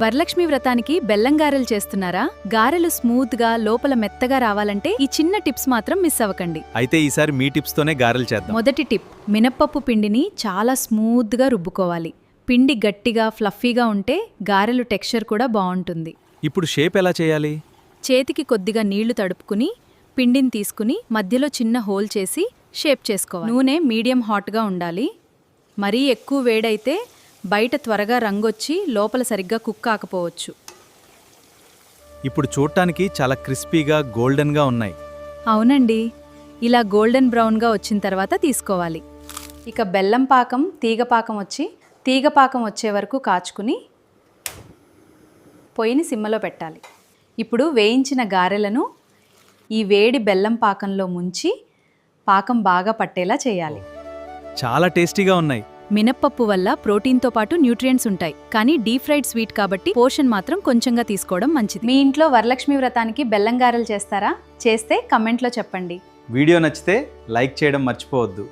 వరలక్ష్మి వ్రతానికి బెల్లం గారెలు చేస్తున్నారా? గారెలు స్మూత్ గా లోపల మెత్తగా రావాలంటే ఈ చిన్న టిప్స్ మాత్రం మిస్ అవ్వకండి. అయితే ఈసారి మీ టిప్స్ తోనే గారెలు చేద్దాం. మొదటి టిప్, మినప్పప్పు పిండిని చాలా స్మూత్ గా రుబ్బుకోవాలి. పిండి గట్టిగా ఫ్లఫీగా ఉంటే గారెలు టెక్స్చర్ కూడా బాగుంటుంది. ఇప్పుడు షేప్ ఎలా చేయాలి? చేతికి కొద్దిగా నీళ్లు తడుపుకుని పిండిని తీసుకుని మధ్యలో చిన్న హోల్ చేసి షేప్ చేసుకోవాలి. నూనె మీడియం హాట్గా ఉండాలి. మరీ ఎక్కువ వేడైతే బయట త్వరగా రంగొచ్చి లోపల సరిగ్గా కుక్ కాకపోవచ్చు. ఇప్పుడు చూడటానికి చాలా క్రిస్పీగా గోల్డెన్గా ఉన్నాయి. అవునండి, ఇలా గోల్డెన్ బ్రౌన్గా వచ్చిన తర్వాత తీసుకోవాలి. ఇక బెల్లం పాకం తీగ పాకం వచ్చే వరకు కాచుకుని పొయ్యిని సిమ్మలో పెట్టాలి. ఇప్పుడు వేయించిన గారెలను ఈ వేడి బెల్లం పాకంలో ముంచి పాకం బాగా పట్టేలా చేయాలి. చాలా టేస్టీగా ఉన్నాయి. మినప్పప్పు వల్ల ప్రోటీన్తో పాటు న్యూట్రియంట్స్ ఉంటాయి, కానీ డీప్ ఫ్రైడ్ స్వీట్ కాబట్టి పోర్షన్ మాత్రం కొంచెంగా తీసుకోవడం మంచిది. మీ ఇంట్లో వరలక్ష్మి వ్రతానికి బెల్లం గారెలు చేస్తారా? చేస్తే కమెంట్లో చెప్పండి. వీడియో నచ్చితే లైక్ చేయడం మర్చిపోవద్దు.